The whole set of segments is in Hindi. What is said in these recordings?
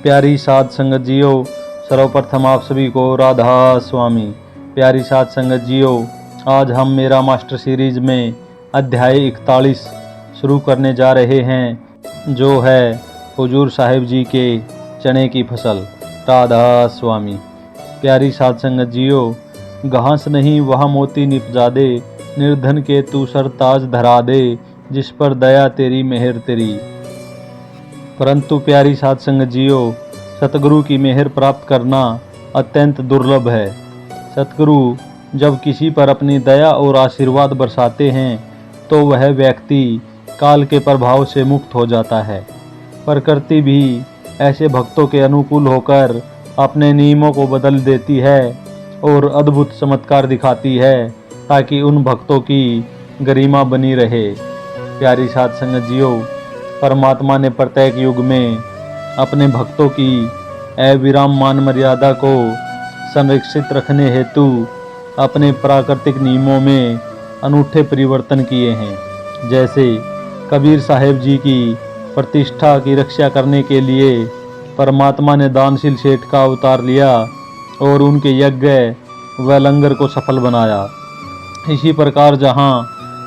प्यारी साध संगत जियो, सर्वप्रथम आप सभी को राधा स्वामी। प्यारी साध संगत जियो, आज हम मेरा मास्टर सीरीज में अध्याय 41 शुरू करने जा रहे हैं, जो है हुजूर साहिब जी के चने की फसल। राधा स्वामी। प्यारी साध संगत जियो, घास नहीं वह मोती निपजा दे, निर्धन के तू सर ताज धरा दे, जिस पर दया तेरी मेहर तेरी। परंतु प्यारी साध संगत जियो, सतगुरु की मेहर प्राप्त करना अत्यंत दुर्लभ है। सतगुरु जब किसी पर अपनी दया और आशीर्वाद बरसाते हैं तो वह व्यक्ति काल के प्रभाव से मुक्त हो जाता है। प्रकृति भी ऐसे भक्तों के अनुकूल होकर अपने नियमों को बदल देती है और अद्भुत चमत्कार दिखाती है, ताकि उन भक्तों की गरिमा बनी रहे। प्यारी साध संगत जियो, परमात्मा ने प्रत्येक युग में अपने भक्तों की अविराम मान मर्यादा को संरक्षित रखने हेतु अपने प्राकृतिक नियमों में अनूठे परिवर्तन किए हैं। जैसे कबीर साहिब जी की प्रतिष्ठा की रक्षा करने के लिए परमात्मा ने दानशील सेठ का अवतार लिया और उनके यज्ञ व लंगर को सफल बनाया। इसी प्रकार जहाँ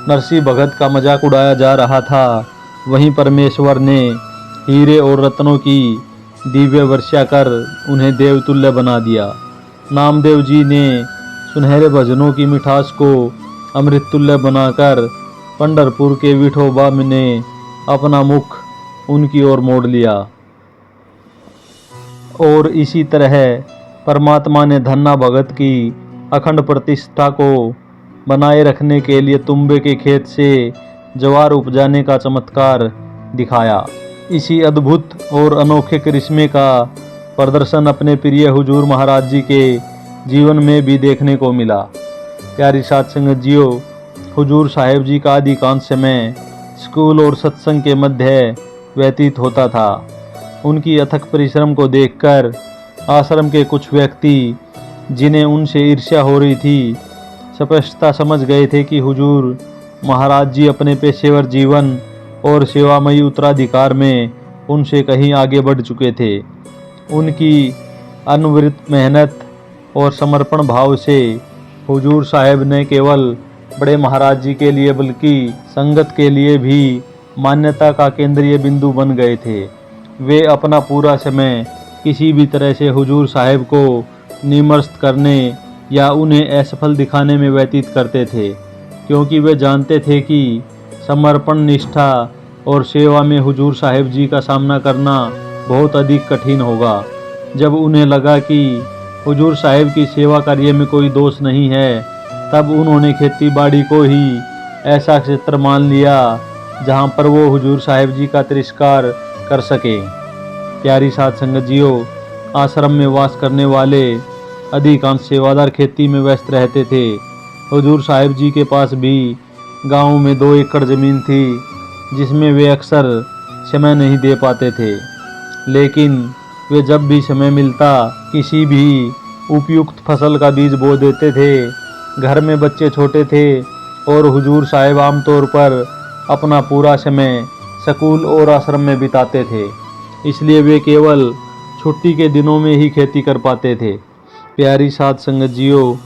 नरसिंह भगत का मजाक उड़ाया जा रहा था, वहीं परमेश्वर ने हीरे और रत्नों की दिव्य वर्षा कर उन्हें देवतुल्य बना दिया। नामदेव जी ने सुनहरे भजनों की मिठास को अमृततुल्य बनाकर पंढरपुर के विठोबा ने अपना मुख उनकी ओर मोड़ लिया। और इसी तरह परमात्मा ने धन्ना भगत की अखंड प्रतिष्ठा को बनाए रखने के लिए तुम्बे के खेत से ज्वार उपजाने का चमत्कार दिखाया। इसी अद्भुत और अनोखे करिश्मे का प्रदर्शन अपने प्रिय हुजूर महाराज जी के जीवन में भी देखने को मिला। प्यारी साध संगत जियो, हुजूर साहिब जी का अधिकांश समय स्कूल और सत्संग के मध्य व्यतीत होता था। उनकी अथक परिश्रम को देखकर आश्रम के कुछ व्यक्ति, जिन्हें उनसे ईर्ष्या हो रही थी, स्पष्टता समझ गए थे कि हुजूर महाराज जी अपने पेशेवर जीवन और सेवामयी उत्तराधिकार में उनसे कहीं आगे बढ़ चुके थे। उनकी अनवरत मेहनत और समर्पण भाव से हुजूर साहिब ने केवल बड़े महाराज जी के लिए बल्कि संगत के लिए भी मान्यता का केंद्रीय बिंदु बन गए थे। वे अपना पूरा समय किसी भी तरह से हुजूर साहिब को निमर्ष्ट करने या उन्हें असफल दिखाने में व्यतीत करते थे, क्योंकि वे जानते थे कि समर्पण, निष्ठा और सेवा में हुजूर साहिब जी का सामना करना बहुत अधिक कठिन होगा। जब उन्हें लगा कि हुजूर साहिब की सेवा कार्य में कोई दोष नहीं है, तब उन्होंने खेती बाड़ी को ही ऐसा क्षेत्र मान लिया जहां पर वो हुजूर साहिब जी का तिरस्कार कर सके। प्यारी साध संगत जियो, आश्रम में वास करने वाले अधिकांश सेवादार खेती में व्यस्त रहते थे। हुजूर साहिब जी के पास भी गांव में 2 एकड़ ज़मीन थी, जिसमें वे अक्सर समय नहीं दे पाते थे, लेकिन वे जब भी समय मिलता किसी भी उपयुक्त फसल का बीज बो देते थे। घर में बच्चे छोटे थे और हुजूर साहिब आमतौर पर अपना पूरा समय स्कूल और आश्रम में बिताते थे, इसलिए वे केवल छुट्टी के दिनों में ही खेती कर पाते थे। प्यारी साध संगत जियो,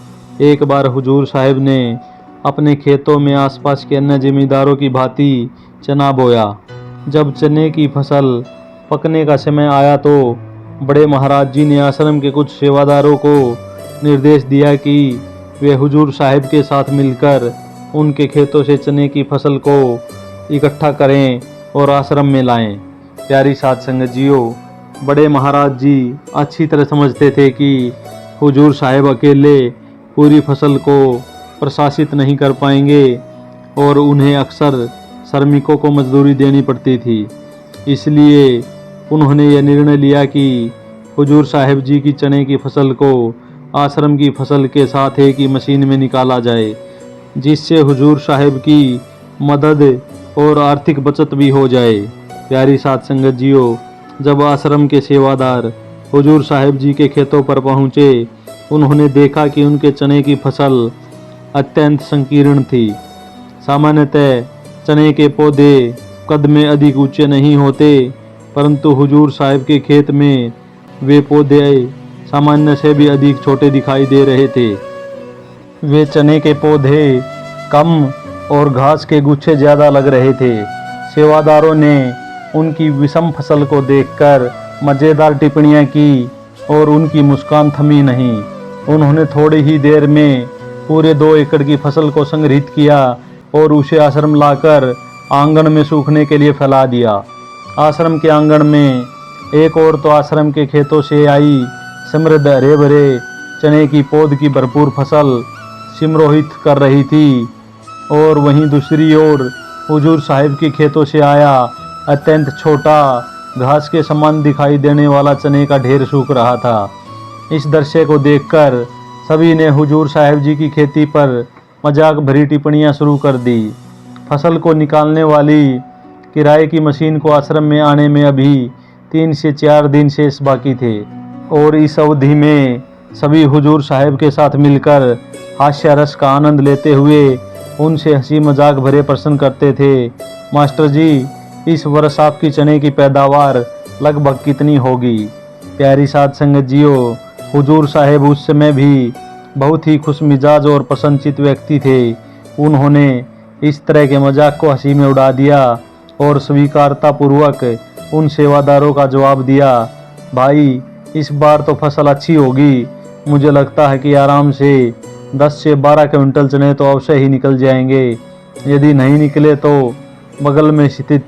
एक बार हुजूर साहिब ने अपने खेतों में आसपास के अन्य जमींदारों की भांति चना बोया। जब चने की फसल पकने का समय आया तो बड़े महाराज जी ने आश्रम के कुछ सेवादारों को निर्देश दिया कि वे हुजूर साहिब के साथ मिलकर उनके खेतों से चने की फसल को इकट्ठा करें और आश्रम में लाएं। प्यारी साध संगत जियो, बड़े महाराज जी अच्छी तरह समझते थे कि हुजूर साहिब अकेले पूरी फसल को प्रशासित नहीं कर पाएंगे और उन्हें अक्सर श्रमिकों को मजदूरी देनी पड़ती थी। इसलिए उन्होंने यह निर्णय लिया कि हुजूर साहिब जी की चने की फसल को आश्रम की फसल के साथ एक ही मशीन में निकाला जाए, जिससे हुजूर साहिब की मदद और आर्थिक बचत भी हो जाए। प्यारी साध संगत जियो, जब आश्रम के सेवादार हुजूर साहिब जी के खेतों पर पहुँचे, उन्होंने देखा कि उनके चने की फसल अत्यंत संकीर्ण थी। सामान्यतः चने के पौधे कद में अधिक ऊंचे नहीं होते, परंतु हुजूर साहब के खेत में वे पौधे सामान्य से भी अधिक छोटे दिखाई दे रहे थे। वे चने के पौधे कम और घास के गुच्छे ज़्यादा लग रहे थे। सेवादारों ने उनकी विषम फसल को देखकर मज़ेदार टिप्पणियां की और उनकी मुस्कान थमी नहीं। उन्होंने थोड़ी ही देर में पूरे 2 एकड़ की फसल को संग्रहित किया और उसे आश्रम लाकर आंगन में सूखने के लिए फैला दिया। आश्रम के आंगन में एक और तो आश्रम के खेतों से आई समृद्ध हरे भरे चने की पौध की भरपूर फसल सिमरोहित कर रही थी और वहीं दूसरी ओर हुजूर साहिब के खेतों से आया अत्यंत छोटा घास के समान दिखाई देने वाला चने का ढेर सूख रहा था। इस दृश्य को देखकर सभी ने हुजूर साहिब जी की खेती पर मजाक भरी टिप्पणियां शुरू कर दी। फसल को निकालने वाली किराए की मशीन को आश्रम में आने में अभी 3 से 4 दिन शेष बाकी थे और इस अवधि में सभी हुजूर साहिब के साथ मिलकर हास्य रस का आनंद लेते हुए उनसे हंसी मजाक भरे प्रश्न करते थे। मास्टर जी, इस वर्ष आपकी चने की पैदावार लगभग कितनी होगी? प्यारी साध संगत जियो, हुजूर साहिब उस समय भी बहुत ही खुश मिजाज और प्रसन्नचित्त व्यक्ति थे। उन्होंने इस तरह के मजाक को हंसी में उड़ा दिया और स्वीकारता पूर्वक उन सेवादारों का जवाब दिया, भाई इस बार तो फसल अच्छी होगी। मुझे लगता है कि आराम से 10 से 12 क्विंटल चने तो अवश्य ही निकल जाएंगे। यदि नहीं निकले तो बगल में स्थित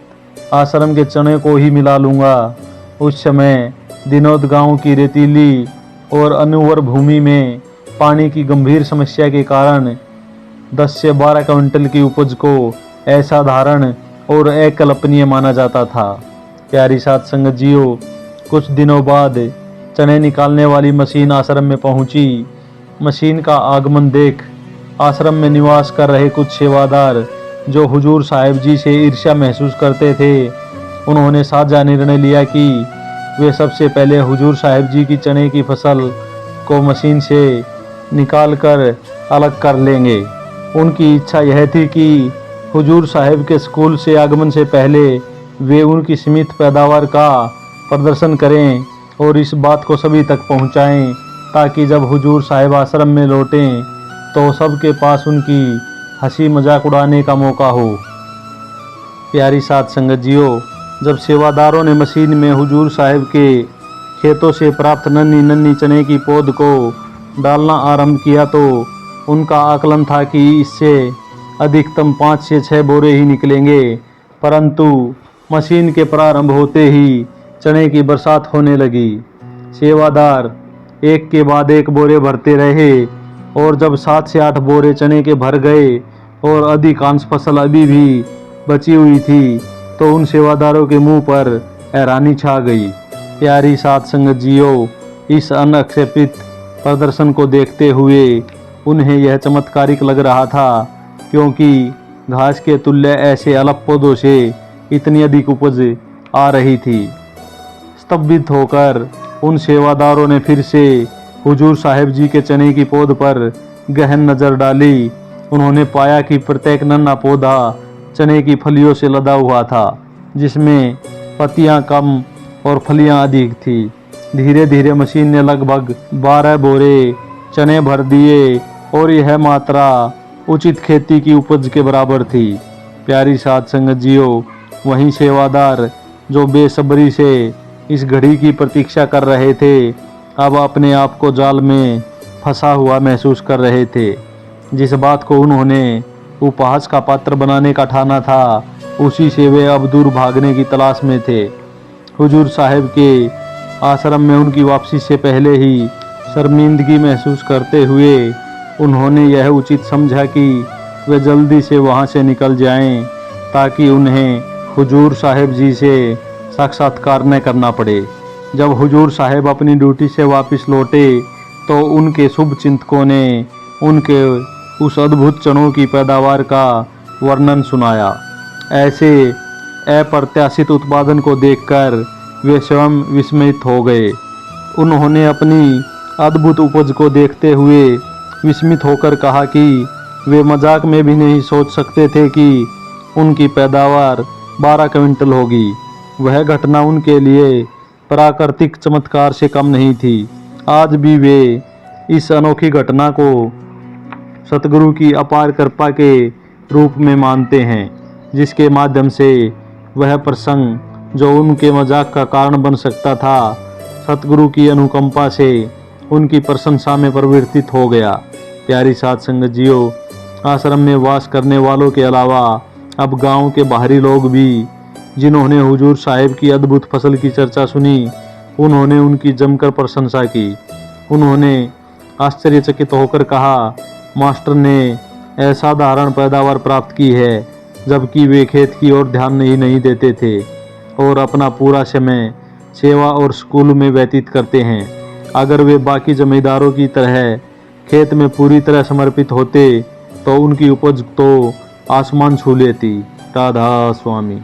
आश्रम के चने को ही मिला लूँगा। उस समय दिनोद गांव की रेतीली और अनुवर भूमि में पानी की गंभीर समस्या के कारण 10 से 12 क्विंटल की उपज को असाधारण और अकल्पनीय माना जाता था। प्यारी साध संगत जियो, कुछ दिनों बाद चने निकालने वाली मशीन आश्रम में पहुंची। मशीन का आगमन देख आश्रम में निवास कर रहे कुछ सेवादार जो हुजूर साहिब जी से ईर्ष्या महसूस करते थे, उन्होंने साझा निर्णय लिया कि वे सबसे पहले हुजूर साहिब जी की चने की फसल को मशीन से निकालकर अलग कर लेंगे। उनकी इच्छा यह थी कि हुजूर साहिब के स्कूल से आगमन से पहले वे उनकी सीमित पैदावार का प्रदर्शन करें और इस बात को सभी तक पहुंचाएं, ताकि जब हुजूर साहिब आश्रम में लौटें तो सबके पास उनकी हंसी मजाक उड़ाने का मौका हो। प्यारी साध संगत जियो, जब सेवादारों ने मशीन में हुजूर साहिब के खेतों से प्राप्त नन्ही नन्ही चने की पौध को डालना आरंभ किया तो उनका आकलन था कि इससे अधिकतम 5 से 6 बोरे ही निकलेंगे, परंतु मशीन के प्रारंभ होते ही चने की बरसात होने लगी। सेवादार एक के बाद एक बोरे भरते रहे और जब 7 से 8 बोरे चने के भर गए और अधिकांश फसल अभी भी बची हुई थी तो उन सेवादारों के मुंह पर हैरानी छा गई। प्यारी साध संगत जियो, इस अनअपेक्षित प्रदर्शन को देखते हुए उन्हें यह चमत्कारिक लग रहा था, क्योंकि घास के तुल्य ऐसे अल्प पौधों से इतनी अधिक उपज आ रही थी। स्तंभित होकर उन सेवादारों ने फिर से हुजूर साहिब जी के चने की पौध पर गहन नज़र डाली। उन्होंने पाया कि प्रत्येक नन्हा पौधा चने की फलियों से लदा हुआ था, जिसमें पत्तियां कम और फलियां अधिक थी। धीरे धीरे मशीन ने लगभग 12 बोरे चने भर दिए और यह मात्रा उचित खेती की उपज के बराबर थी। प्यारी साध संगत जियो, वहीं सेवादार जो बेसब्री से इस घड़ी की प्रतीक्षा कर रहे थे, अब अपने आप को जाल में फंसा हुआ महसूस कर रहे थे। जिस बात को उन्होंने उपहास का पात्र बनाने का ठाना था, उसी से वे अब दूर भागने की तलाश में थे। हुजूर साहिब के आश्रम में उनकी वापसी से पहले ही शर्मिंदगी महसूस करते हुए उन्होंने यह उचित समझा कि वे जल्दी से वहां से निकल जाएं, ताकि उन्हें हुजूर साहिब जी से साक्षात्कार न करना पड़े। जब हुजूर साहिब अपनी ड्यूटी से वापस लौटे तो उनके शुभ चिंतकों ने उनके उस अद्भुत चनों की पैदावार का वर्णन सुनाया। ऐसे अप्रत्याशित उत्पादन को देखकर वे स्वयं विस्मित हो गए। उन्होंने अपनी अद्भुत उपज को देखते हुए विस्मित होकर कहा कि वे मजाक में भी नहीं सोच सकते थे कि उनकी पैदावार 12 क्विंटल होगी। वह घटना उनके लिए प्राकृतिक चमत्कार से कम नहीं थी। आज भी वे इस अनोखी घटना को सतगुरु की अपार कृपा के रूप में मानते हैं, जिसके माध्यम से वह प्रसंग जो उनके मजाक का कारण बन सकता था, सतगुरु की अनुकंपा से उनकी प्रशंसा में परिवर्तित हो गया। प्यारी साध संगत जियो, आश्रम में वास करने वालों के अलावा अब गांव के बाहरी लोग भी, जिन्होंने हुजूर साहिब की अद्भुत फसल की चर्चा सुनी, उन्होंने उनकी जमकर प्रशंसा की। उन्होंने आश्चर्यचकित होकर कहा, मास्टर ने असाधारण पैदावार प्राप्त की है, जबकि वे खेत की ओर ध्यान नहीं देते थे और अपना पूरा समय सेवा और स्कूल में व्यतीत करते हैं। अगर वे बाकी जमींदारों की तरह खेत में पूरी तरह समर्पित होते तो उनकी उपज तो आसमान छू लेती। राधा स्वामी।